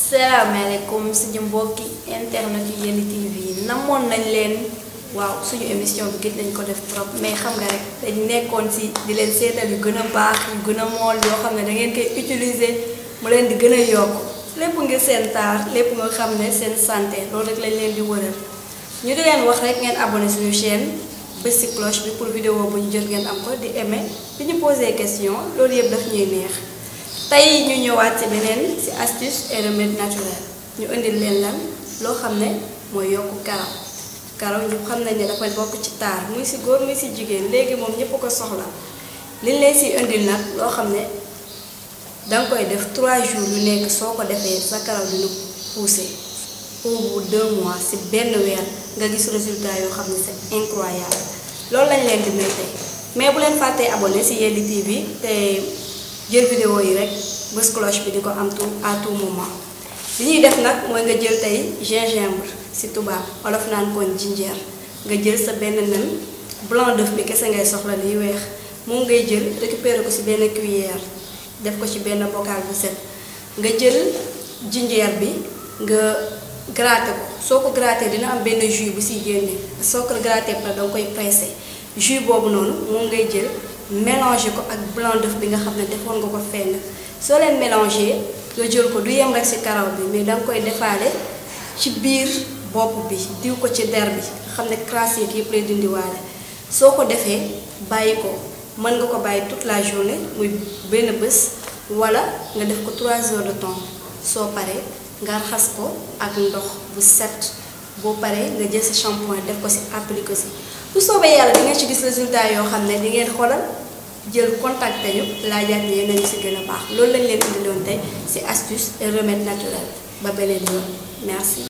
salaamaaleykum suñu mbokki internet yu Yelli TV namoon nañ leen waaw suñu émission bi gëj nañ ko def trop mais xam nga rek dañ nekkoon si di leen seetal yu gën a baax yu gën a mool yoo xam ne da ngeen koy utiliser mu leen di gën a yokk lépp ngir seen taar lépp nga xam ne seen santé loolu rek lañ leen di wëral ñu di leen wax rek ngeen abonné suñu chaîne bés si cloche bi pour vidéo bu ñu jot ngeen am ko di aimer di ñu poser question loolu yëpp daf ñuy neex. tey ñu ñëwaat ci beneen ci astuce et remède naturel ñu indil leen lan loo xam ne mooy yokku karaw ñu xam nañ ne dafa bokk ci taar muy ci góor muy ci jigéen léegi moom ñëpp ko soxla liñ leen ci indil nag loo xam ne danga koy def 3 jours yu nekk soo ko defee sa karaw dina pousser au bout de 2 mois ci benn weer nga gis résultat yoo xam ne c'est incroyable loolu lañ leen di may tey mais bu leen fàttee abonné ci Yelli TV te jël vidéo yi rek bës cloche bi di ko am à tout moment li ñuy def nag mooy nga jël tey gingembre ci tubaab olof naan koon jinjeer nga jël sa benn nen blanc d'œuf bi kese ngay soxla liy weex moom ngay jël récupérer ko ci benn cuillère def ko ci benn bocal bu set nga jël jinjeer bi nga gratter ko soo ko gratter dina am benn jus bu ciy génne soo ko gratter pare danga koy presser jus boobu noonu moom ngay jël mélanger ko ak blanc d'œuf bi nga xam ne defoon nga ko fenn soo leen mélanger nga jël ko du yem rek ci karaw bi mais danga koy defaale ci biir bopp bi diw ko ci der bi nga xam ne crasse yi yëpp lay dindiwaale soo ko defee bàyyi ko mën nga ko bàyyi toute la journée muy benn bés wala nga def ko 3 heures de temps soo paree nga raxas ko ak ndox bu set boo paree nga jël sa shampoing def ko ci appliqué ko ci bu soobee yàlla di nga ci gis résultat yoo xam ne di ngeen xoolal jël contacté ñu laajaat ñu nañu ci gën a baax loolu lañ leen indiloon tey ci astuce et remède naturel ba beneen yoon merci.